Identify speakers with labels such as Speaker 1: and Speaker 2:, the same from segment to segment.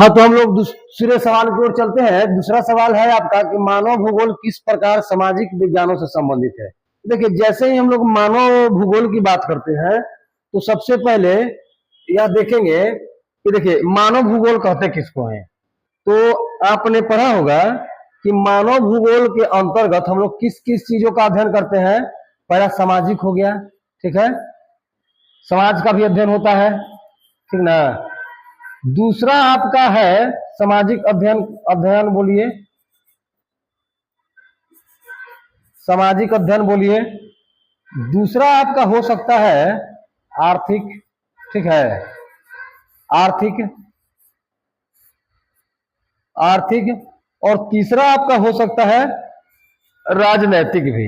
Speaker 1: हाँ, तो हम लोग दूसरे सवाल की ओर चलते हैं। दूसरा सवाल है आपका कि मानव भूगोल किस प्रकार सामाजिक विज्ञानों से संबंधित है। देखिए, जैसे ही हम लोग मानव भूगोल की बात करते हैं तो सबसे पहले यह देखेंगे कि देखिए मानव भूगोल कहते किसको हैं। तो आपने पढ़ा होगा कि मानव भूगोल के अंतर्गत हम लोग किस किस चीजों का अध्ययन करते हैं। पहला सामाजिक हो गया, ठीक है, समाज का भी अध्ययन होता है, ठीक ना। दूसरा आपका है सामाजिक अध्ययन, अध्ययन बोलिए, सामाजिक अध्ययन बोलिए। दूसरा आपका हो सकता है आर्थिक, ठीक है, आर्थिक, आर्थिक। और तीसरा आपका हो सकता है राजनैतिक भी,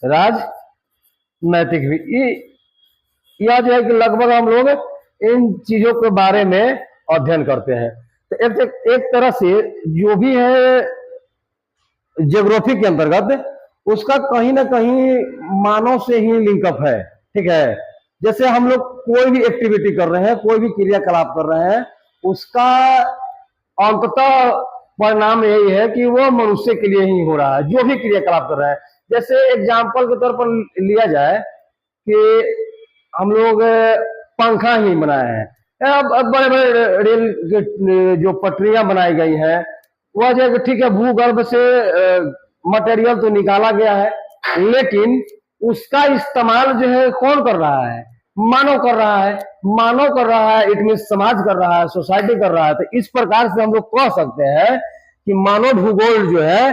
Speaker 1: राजनैतिक भी। यह जो है कि लगभग हम लोग इन चीजों के बारे में अध्ययन करते हैं। तो एक तरह से जो भी है ज्योग्राफी के अंतर्गत उसका कहीं ना कहीं मानव से ही लिंकअप है, ठीक है। जैसे हम लोग कोई भी एक्टिविटी कर रहे हैं, कोई भी क्रियाकलाप कर रहे हैं, उसका अंततः परिणाम यही है कि वो मनुष्य के लिए ही हो रहा है, जो भी क्रियाकलाप कर रहा है। जैसे एग्जाम्पल के तौर पर लिया जाए कि हम लोग पंखा ही बनाए हैं, अब बड़े बड़े रेल के जो पटरियां बनाई गई हैं, वह जो ठीक है भूगर्भ से मटेरियल तो निकाला गया है, लेकिन उसका इस्तेमाल जो है कौन कर रहा है? मानव कर रहा है, मानव कर रहा है, इट मीन समाज कर रहा है, सोसाइटी कर रहा है। तो इस प्रकार से हम लोग कह सकते हैं कि मानव भूगोल जो है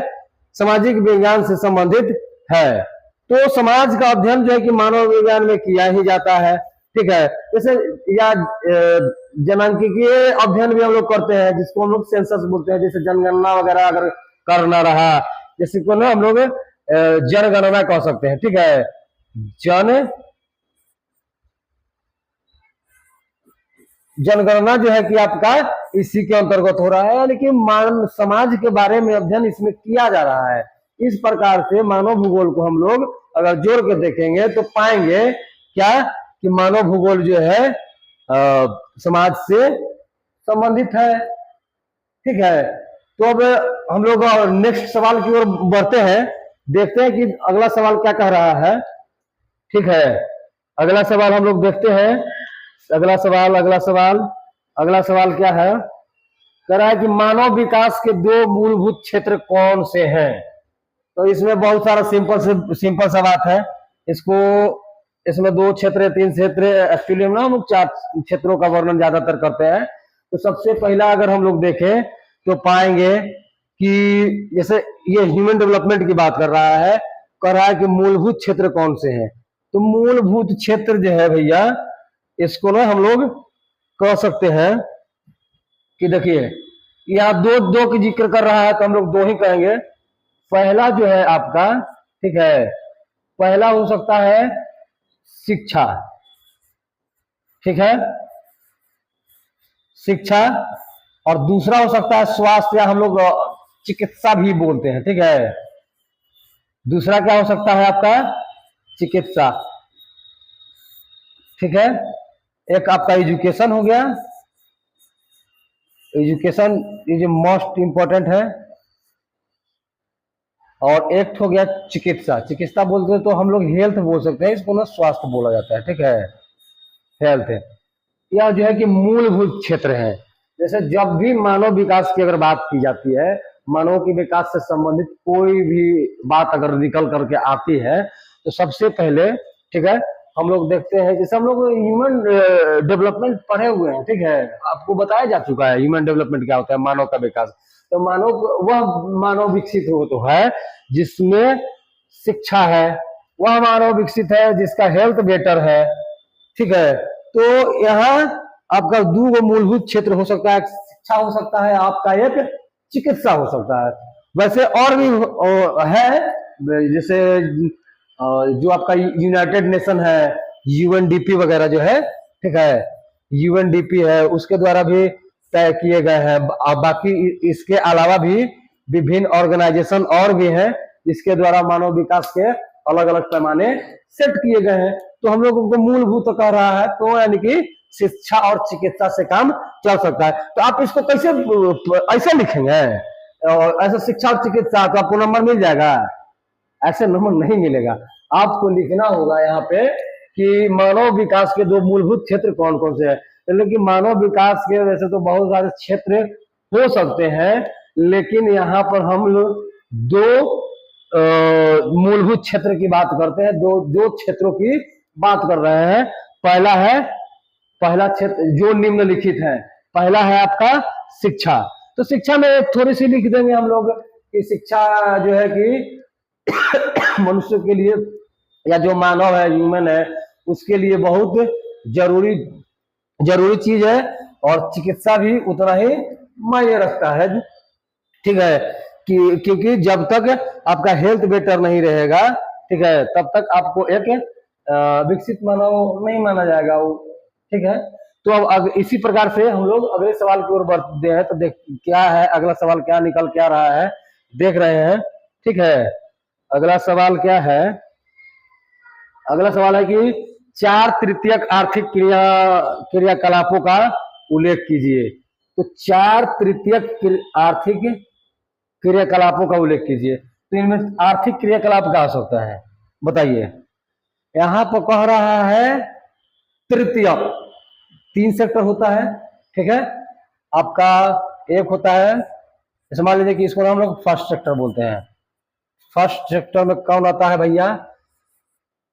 Speaker 1: सामाजिक विज्ञान से संबंधित है। तो समाज का अध्ययन जो है कि मानव विज्ञान में किया ही जाता है, ठीक है। जैसे या जनांकीय अध्ययन भी हम लोग करते हैं, जिसको हम लोग सेंसस बोलते हैं। जैसे जनगणना वगैरह अगर करना रहा, जैसे को ना हम लोग जनगणना कह सकते हैं, ठीक है। जनगणना जो है कि आपका इसी के अंतर्गत हो रहा है, यानी कि समाज के बारे में अध्ययन इसमें किया जा रहा है। इस प्रकार से मानव भूगोल को हम लोग अगर जोड़ के देखेंगे तो पाएंगे क्या कि मानव भूगोल जो है समाज से संबंधित है, ठीक है। तो अब हम लोग नेक्स्ट सवाल की ओर बढ़ते हैं, देखते हैं कि अगला सवाल क्या कह रहा है, ठीक है। अगला सवाल हम लोग देखते हैं। अगला सवाल क्या है? कह रहा है कि मानव विकास के दो मूलभूत क्षेत्र कौन से हैं। तो इसमें बहुत सारा सिंपल सा बात है। इसमें 2 क्षेत्र 3 क्षेत्र, एक्चुअली हम लोग 4 क्षेत्रों का वर्णन ज्यादातर करते हैं। तो सबसे पहला अगर हम लोग देखें तो पाएंगे कि जैसे ये ह्यूमन डेवलपमेंट की बात कर रहा है, कह रहा है कि मूलभूत क्षेत्र कौन से हैं। तो मूलभूत क्षेत्र जो है भैया, इसको ना हम लोग कह सकते हैं कि देखिए यहाँ दो की जिक्र कर रहा है, तो हम लोग 2 ही कहेंगे। पहला जो है आपका, ठीक है, पहला हो सकता है शिक्षा, ठीक है, शिक्षा। और दूसरा हो सकता है स्वास्थ्य, या हम लोग चिकित्सा भी बोलते हैं, ठीक है। दूसरा क्या हो सकता है आपका? चिकित्सा, ठीक है। एक आपका एजुकेशन हो गया, एजुकेशन इज मोस्ट इंपॉर्टेंट है। और एक हो गया चिकित्सा, चिकित्सा बोलते हैं तो हम लोग हेल्थ बोल सकते हैं, इसको ना स्वास्थ्य बोला जाता है, ठीक है, हेल्थ है। यह जो है कि मूलभूत क्षेत्र है। जैसे जब भी मानव विकास की अगर बात की जाती है, मानव के विकास से संबंधित कोई भी बात अगर निकल करके आती है, तो सबसे पहले, ठीक है, हम लोग देखते हैं, जैसे हम लोग ह्यूमन डेवलपमेंट पढ़े हुए हैं, ठीक है, आपको बताया जा चुका है ह्यूमन डेवलपमेंट क्या होता है, मानव का विकास। तो वह मानव विकसित हो तो है जिसमें शिक्षा है, वह मानव विकसित है जिसका हेल्थ बेटर है, ठीक है। तो यहाँ आपका 2 मूलभूत क्षेत्र हो सकता है, शिक्षा हो सकता है, आपका एक चिकित्सा हो सकता है। वैसे और भी है, जैसे जो आपका यूनाइटेड नेशन है, यूएनडीपी वगैरह जो है, ठीक है, यूएनडीपी है, उसके द्वारा भी तय किए गए हैं। बाकी इसके अलावा भी विभिन्न ऑर्गेनाइजेशन और भी हैं जिसके द्वारा मानव विकास के अलग अलग पैमाने सेट किए गए हैं। तो हम लोगों को मूलभूत कह रहा है, तो यानी कि शिक्षा और चिकित्सा से काम चल सकता है। तो आप इसको कैसे ऐसे लिखेंगे, और ऐसे शिक्षा और चिकित्सा तो आपको नंबर मिल जाएगा? ऐसे नंबर नहीं मिलेगा। आपको लिखना होगा यहाँ पे कि मानव विकास के 2 मूलभूत क्षेत्र कौन कौन से हैं। लेकिन मानव विकास के वैसे तो बहुत सारे क्षेत्र हो सकते हैं, लेकिन यहाँ पर हम लोग 2 मूलभूत क्षेत्र की बात करते हैं, दो क्षेत्रों की बात कर रहे हैं। पहला क्षेत्र जो निम्नलिखित है, पहला है आपका शिक्षा। तो शिक्षा में थोड़ी सी लिख देंगे हम लोग कि शिक्षा जो है कि मनुष्य के लिए या जो मानव है, ह्यूमन है, उसके लिए बहुत जरूरी चीज है, और चिकित्सा भी उतना ही मायने रखता है। ठीक है, क्योंकि जब तक आपका हेल्थ बेटर नहीं रहेगा, ठीक है, तब तक आपको एक विकसित मानव नहीं माना जाएगा वो। ठीक है, तो अब इसी प्रकार से हम लोग अगले सवाल की ओर बढ़ते हैं। तो देख क्या है अगला सवाल, क्या निकल क्या रहा है, देख रहे हैं। ठीक है, अगला सवाल क्या है? अगला सवाल है कि 4 तृतीयक आर्थिक क्रियाकलापों का उल्लेख कीजिए। तो 4 तृतीयक आर्थिक क्रियाकलापों का उल्लेख कीजिए। तो इनमें आर्थिक क्रियाकलाप क्या हो सकता है, बताइए? यहाँ पर कह रहा है तृतीयक, 3 सेक्टर होता है। ठीक है, आपका एक होता है, जैसे मान लीजिए कि इसको हम लोग फर्स्ट सेक्टर बोलते हैं। फर्स्ट सेक्टर में कौन आता है भैया?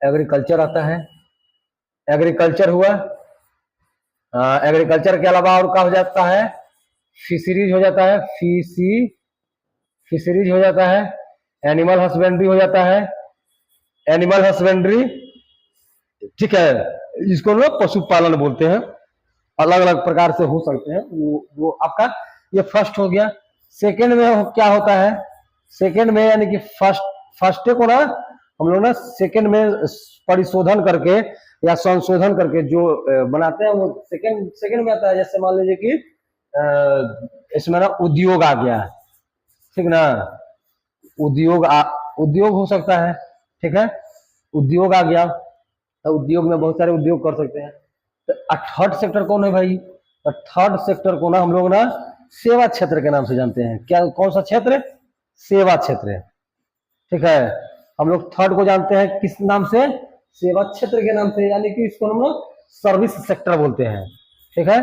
Speaker 1: एग्रीकल्चर आता है। एग्रीकल्चर हुआ, एग्रीकल्चर के अलावा और क्या हो जाता है? फिशरीज हो जाता है, फिशरीज हो जाता है। एनिमल हस्बेंड्री हो जाता है, एनिमल हस्बेंड्री। ठीक है, जिसको लोग पशुपालन बोलते हैं, अलग अलग प्रकार से हो सकते हैं। वो आपका ये फर्स्ट हो गया। सेकंड में क्या होता है? सेकंड में यानी कि फर्स्ट को ना हम लोग ना सेकंड में परिशोधन करके या संशोधन करके जो बनाते हैं, वो सेकंड में आता है। जैसे मान लीजिए कि इसमें ना उद्योग आ गया, ठीक ना, उद्योग हो सकता है। ठीक है, उद्योग आ गया, तो उद्योग में बहुत सारे उद्योग कर सकते हैं। तो थर्ड सेक्टर कौन है भाई? तो थर्ड सेक्टर को ना हम लोग ना सेवा क्षेत्र के नाम से जानते हैं। क्या, कौन सा क्षेत्र? सेवा क्षेत्र। ठीक है, हम लोग थर्ड को जानते हैं किस नाम से? सेवा क्षेत्र के नाम से, यानी कि इसको हम लोग सर्विस सेक्टर बोलते हैं। ठीक है,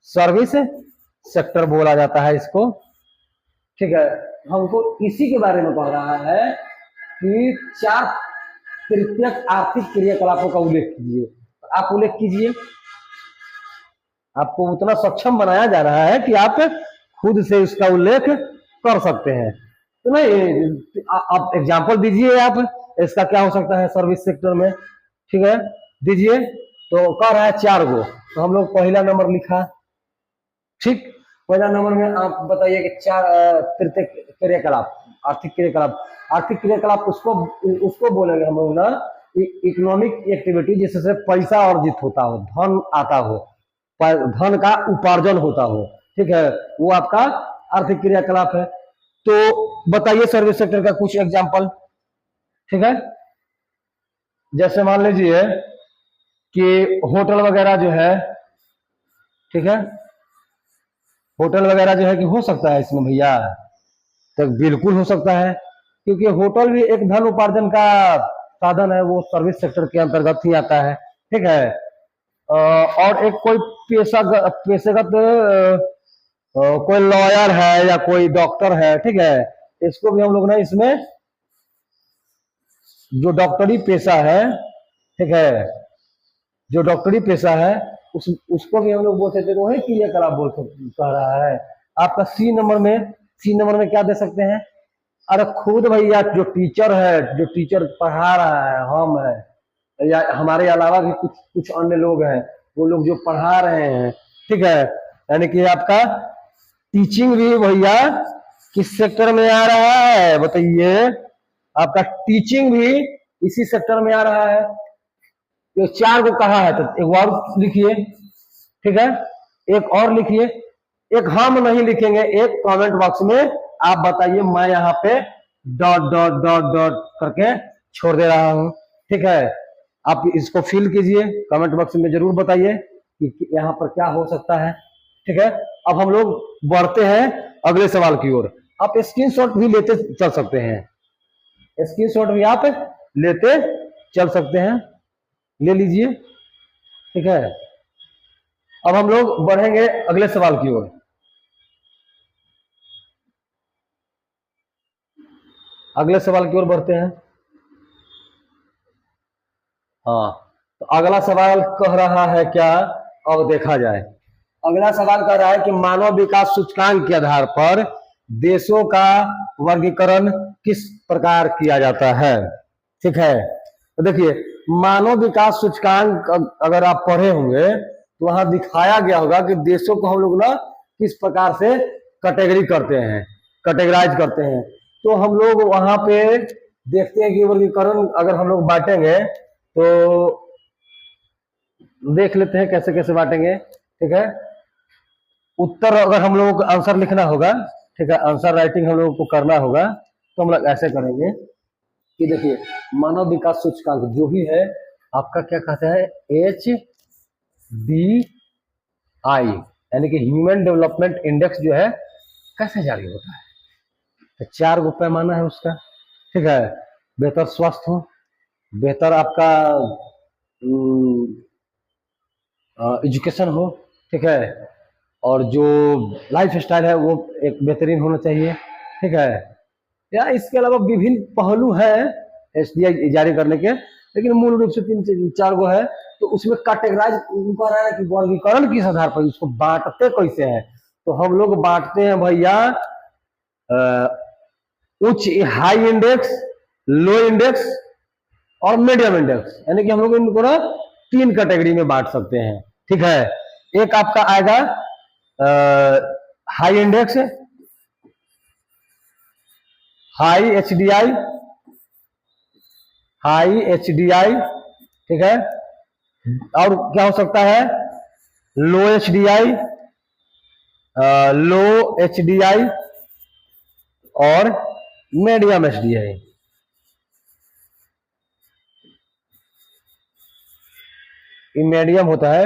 Speaker 1: सर्विस सेक्टर बोला जाता है इसको। ठीक है, हमको इसी के बारे में कह रहा है कि 4 तृतीयक आर्थिक क्रियाकलापों का उल्लेख कीजिए। आप उल्लेख कीजिए। आपको उतना सक्षम बनाया जा रहा है कि आप खुद से इसका उल्लेख कर सकते हैं। तो नहीं, आप एग्जाम्पल दीजिए। आप इसका क्या हो सकता है सर्विस सेक्टर में? ठीक है, दीजिए। तो कह रहा है 4 गो, तो हम लोग पहला नंबर लिखा। ठीक, पहला नंबर में आप बताइए कि 4 तृतीयक क्रियाकलाप, आर्थिक क्रियाकलाप। आर्थिक क्रियाकलाप उसको बोलेंगे हम लोग ना इकोनॉमिक एक्टिविटी, जिससे पैसा अर्जित होता हो, धन आता हो, धन का उपार्जन होता हो। ठीक है, वो आपका आर्थिक क्रियाकलाप है। तो बताइए सर्विस सेक्टर का कुछ एग्जांपल। ठीक है, जैसे मान लीजिए कि होटल वगैरह जो है, ठीक है, होटल वगैरह जो है कि हो सकता है इसमें भैया? तो बिल्कुल हो सकता है, क्योंकि होटल भी एक धन उपार्जन का साधन है, वो सर्विस सेक्टर के अंतर्गत ही आता है। ठीक है, और एक कोई पेशेगत कोई लॉयर है या कोई डॉक्टर है, ठीक है, इसको भी हम लोग ना इसमें जो डॉक्टरी पेशा है, ठीक है, जो डॉक्टरी पेशा है उसको भी हम लोग बोल सकते हैं क्रियाकलाप बोल सकते, कह रहा है। आपका सी नंबर में क्या दे सकते हैं? अरे खुद भैया जो टीचर है, जो टीचर पढ़ा रहा है, हम है या हमारे अलावा भी कुछ अन्य लोग हैं, वो लोग जो पढ़ा रहे हैं। ठीक है, यानी कि आपका टीचिंग भी भैया किस सेक्टर में आ रहा है बताइए? आपका टीचिंग भी इसी सेक्टर में आ रहा है। तो 4 को कहा है, तो एक और लिखिए। ठीक है, एक और लिखिए। एक हम नहीं लिखेंगे, एक कमेंट बॉक्स में आप बताइए। मैं यहाँ पे डॉट डॉट डॉट डॉट करके छोड़ दे रहा हूं। ठीक है, आप इसको फिल कीजिए, कमेंट बॉक्स में जरूर बताइए। कि यहाँ पर क्या हो सकता है। ठीक है, अब हम लोग बढ़ते हैं अगले सवाल की ओर। आप स्क्रीनशॉट भी लेते चल सकते हैं, स्क्रीनशॉट भी आप लेते चल सकते हैं, ले लीजिए। ठीक है, अब हम लोग बढ़ेंगे अगले सवाल की ओर। अगले सवाल की ओर बढ़ते हैं। हाँ, तो अगला सवाल कह रहा है क्या, अब देखा जाए। अगला सवाल कह रहा है कि मानव विकास सूचकांक के आधार पर देशों का वर्गीकरण किस प्रकार किया जाता है। ठीक है, तो देखिए मानव विकास सूचकांक अगर आप पढ़े होंगे तो वहां दिखाया गया होगा कि देशों को हम लोग ना किस प्रकार से कैटेगरी करते हैं, कैटेगराइज करते हैं। तो हम लोग वहां पे देखते हैं कि वर्गीकरण अगर हम लोग बांटेंगे तो देख लेते हैं कैसे कैसे बांटेंगे। ठीक है, उत्तर अगर हम लोगों को आंसर लिखना होगा, ठीक है, आंसर राइटिंग हम लोगों को करना होगा, तो हम लोग ऐसे करेंगे कि देखिए मानव विकास सूचकांक जो भी है आपका क्या कहता है, HDI यानी कि ह्यूमन डेवलपमेंट इंडेक्स जो है कैसे जारी होता है। तो 4 गो पैमाना है उसका। ठीक है, बेहतर स्वास्थ्य हो, बेहतर आपका एजुकेशन हो, ठीक है, और जो लाइफ स्टाइल है वो एक बेहतरीन होना चाहिए। ठीक है, या इसके अलावा विभिन्न पहलू हैं एसडीआई जारी करने के, लेकिन मूल रूप से 3-4 गो है। तो उसमें कैटेगराइज कर रहा है कि वर्गीकरण किस आधार पर, उसको बांटते कैसे हैं। तो हम लोग बांटते हैं भैया उच्च हाई इंडेक्स, लो इंडेक्स और मीडियम इंडेक्स, यानी कि हम लोग इनको ना 3 कैटेगरी में बांट सकते हैं। ठीक है, एक आपका आएगा high index, high HDI, high HDI, ठीक है, और क्या हो सकता है लो एचडीआई, लो एचडीआई और मीडियम एचडीआई। ये मीडियम होता है,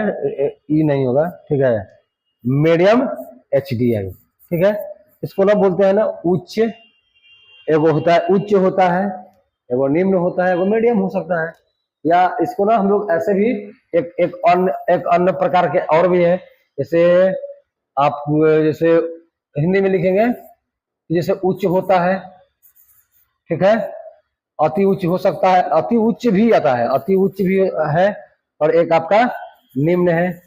Speaker 1: ई नहीं होगा। ठीक है, मीडियम एचडीआई। ठीक है, इसको ना बोलते हैं ना उच्च, एगो होता है उच्च होता है, एगो निम्न होता है, एगो मीडियम हो सकता है। या इसको ना हम लोग ऐसे भी एक अन्य प्रकार के और भी है, जैसे आप जैसे हिंदी में लिखेंगे जैसे उच्च होता है, ठीक है, अति उच्च हो सकता है, अति उच्च भी आता है, अति उच्च भी है, और एक आपका निम्न है,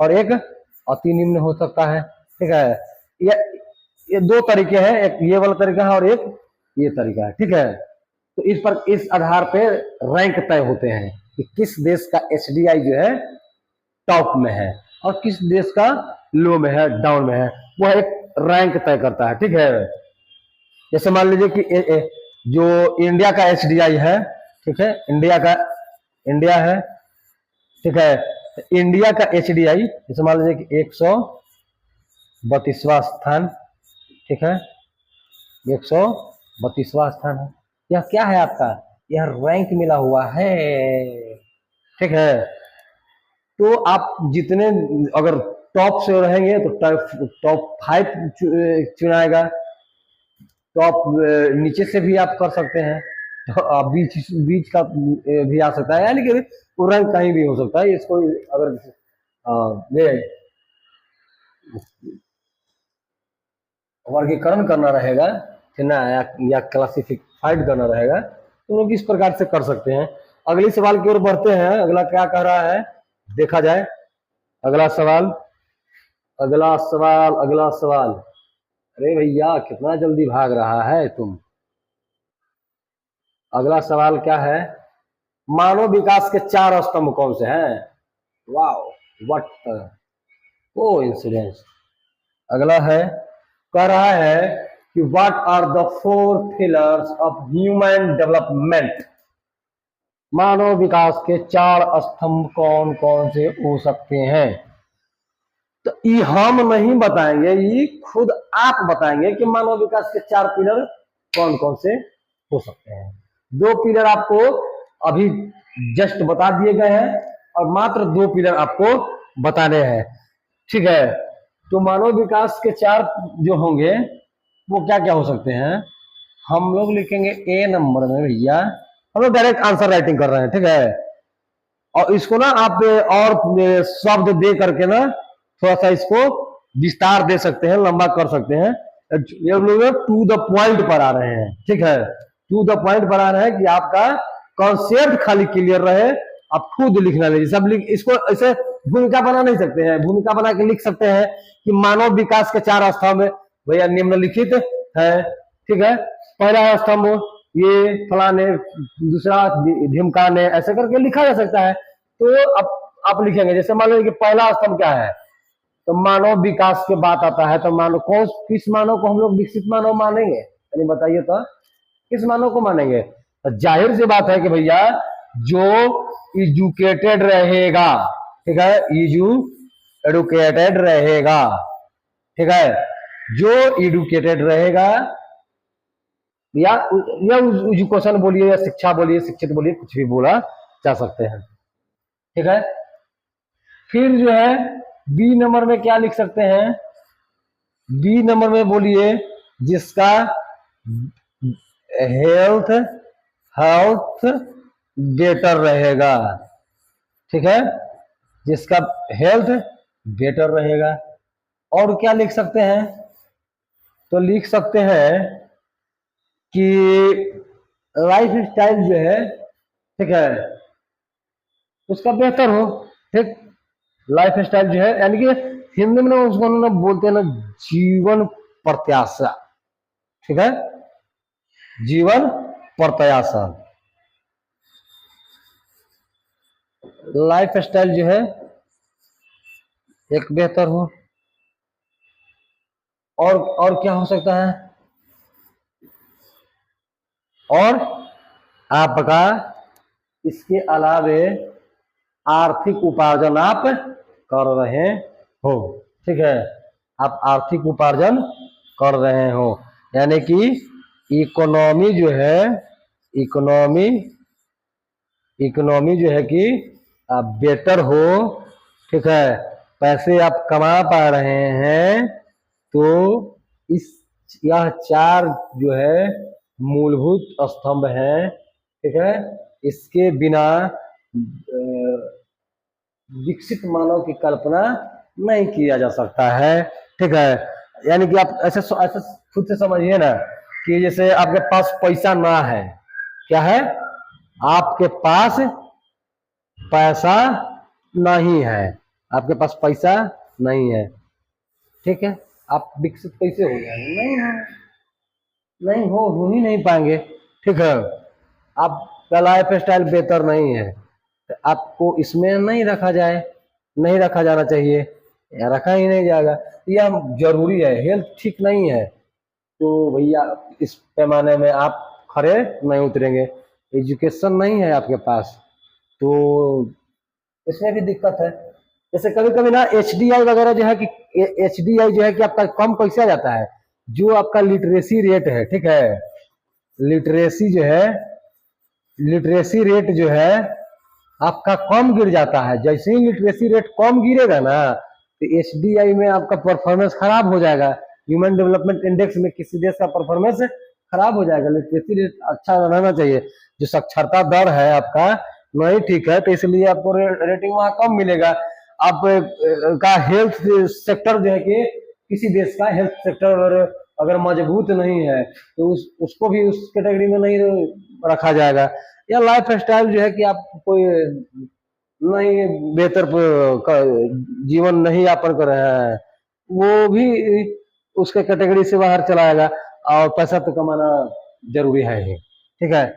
Speaker 1: और एक अति निम्न हो सकता है। ठीक है, ये 2 तरीके हैं, एक ये वाला तरीका है और एक ये तरीका है। ठीक है, तो इस आधार पे रैंक तय होते हैं कि किस देश का एचडीआई जो है टॉप में है और किस देश का लो में है, डाउन में है, वह एक रैंक तय करता है। ठीक है, जैसे मान लीजिए कि जो इंडिया का एचडीआई है, ठीक है, इंडिया है, ठीक है, इंडिया का एचडीआई जैसे मान लीजिए कि 132वां स्थान, ठीक है, 132वां स्थान है। यह क्या है आपका, यह रैंक मिला हुआ है। ठीक है, तो आप जितने अगर टॉप से रहेंगे तो टॉप 5 चुनाएगा, टॉप नीचे से भी आप कर सकते हैं, तो बीच का भी आ सकता है, यानी कि वो रैंक कहीं भी हो सकता है। इसको अगर वर्गीकरण करना रहेगा ना, या क्लासिफाइड करना रहेगा, तो लोग इस प्रकार से कर सकते हैं। अगली सवाल की ओर बढ़ते हैं। अगला क्या कह रहा है देखा जाए। अगला सवाल, अगला सवाल, अगला सवाल। अरे भैया कितना जल्दी भाग रहा है तुम। अगला सवाल क्या है, मानव विकास के 4 स्तंभ कौन से हैं। Wow, what coincidence. अगला है, कह रहा है कि what are the 4 pillars of human development. मानव विकास के 4 स्तंभ कौन कौन से हो सकते हैं। तो ये हम नहीं बताएंगे, ये खुद आप बताएंगे कि मानव विकास के 4 पिलर कौन कौन से हो सकते हैं। 2 पिलर आपको अभी जस्ट बता दिए गए हैं और मात्र 2 पिलर आपको बताने हैं। ठीक है, तो मानव विकास के 4 जो होंगे वो क्या क्या हो सकते हैं, हम लोग लिखेंगे ए नंबर में भैया, हम लोग डायरेक्ट आंसर राइटिंग कर रहे हैं। ठीक है, और इसको ना आप और शब्द दे करके ना थोड़ा सा इसको विस्तार दे सकते हैं, लंबा कर सकते हैं। ये लोग टू द पॉइंट पर आ रहे हैं। ठीक है, टू द पॉइंट पर आ रहे हैं कि आपका कॉन्सेप्ट खाली क्लियर रहे, आप खुद लिखना नहीं। सब इसको ऐसे भूमिका बना नहीं सकते हैं, भूमिका बना के लिख सकते हैं कि मानव विकास के 4 स्तंभ भैया निम्नलिखित है। ठीक है, पहला स्तंभ ये फलाने, दूसरा ढिमकाने, ऐसे करके लिखा जा सकता है। तो अब आप लिखेंगे, जैसे मान लीजिए कि पहला स्तंभ क्या है, तो मानव विकास की बात आता है, तो मानव किस मानव को हम लोग विकसित मानव मानेंगे, यानी बताइए तो किस मानव को मानेंगे। तो जाहिर सी बात है कि भैया जो एजुकेटेड रहेगा, ठीक है, एडुकेटेड रहेगा। ठीक है, जो एडुकेटेड रहेगा, या एजुकेशन बोलिए या शिक्षा बोलिए, शिक्षित बोलिए, कुछ भी बोला जा सकते हैं। ठीक है, फिर जो है बी नंबर में क्या लिख सकते हैं, बी नंबर में बोलिए जिसका हेल्थ बेटर रहेगा। ठीक है, जिसका हेल्थ बेटर रहेगा। और क्या लिख सकते हैं, तो लिख सकते हैं कि लाइफ स्टाइल जो है, ठीक है, उसका बेहतर हो। ठीक, लाइफ स्टाइल जो है, यानी कि हिंदी में उसको ना बोलते हैं ना जीवन प्रत्याशा। ठीक है, जीवन प्रत्याशा, लाइफ स्टाइल जो है एक बेहतर हो। और क्या हो सकता है, और आपका इसके अलावे आर्थिक उपार्जन आप कर रहे हो। ठीक है, आप आर्थिक उपार्जन कर रहे हो, यानी कि इकोनॉमी जो है, इकोनॉमी जो है कि आप बेटर हो। ठीक है, पैसे आप कमा पा रहे हैं। तो यह 4 जो है मूलभूत स्तंभ है। ठीक है, इसके बिना विकसित मानव की कल्पना नहीं किया जा सकता है। ठीक है, यानी कि आप ऐसे खुद से समझिए ना कि जैसे आपके पास पैसा ना है, क्या है, आपके पास पैसा नहीं है, आपके पास पैसा नहीं है। ठीक है, आप विकसित कैसे हो जाएंगे, नहीं हो ही नहीं पाएंगे। ठीक है, आपका लाइफ स्टाइल बेहतर नहीं है, तो आपको इसमें नहीं रखा जाना चाहिए, या रखा ही नहीं जाएगा। यह जरूरी है, हेल्थ ठीक नहीं है तो भैया इस पैमाने में आप खड़े नहीं उतरेंगे। एजुकेशन नहीं है आपके पास तो इसमें भी दिक्कत है। जैसे कभी कभी ना HDI वगैरह जो है कि HDI जो है कि आपका कम कैसे आ जाता है, जो आपका लिटरेसी रेट है। ठीक है, लिटरेसी रेट जो है आपका कम गिर जाता है। जैसे ही लिटरेसी रेट कम गिरेगा ना, तो HDI में आपका परफॉर्मेंस खराब हो जाएगा। ह्यूमन डेवलपमेंट इंडेक्स में किसी देश का परफॉर्मेंस खराब हो जाएगा। लिटरेसी रेट अच्छा रहना चाहिए। जो साक्षरता दर है आपका नहीं ठीक है, तो इसलिए आपको रेटिंग वहां कम मिलेगा। आप का हेल्थ सेक्टर जो है कि किसी देश का हेल्थ सेक्टर अगर मजबूत नहीं है तो उसको भी उस कैटेगरी में नहीं रखा जाएगा। या लाइफ स्टाइल जो है कि आप कोई नहीं बेहतर जीवन नहीं यापन कर रहे हैं, वो भी उसके कैटेगरी से बाहर चला आएगा। और पैसा तो कमाना जरूरी है ही। ठीक है।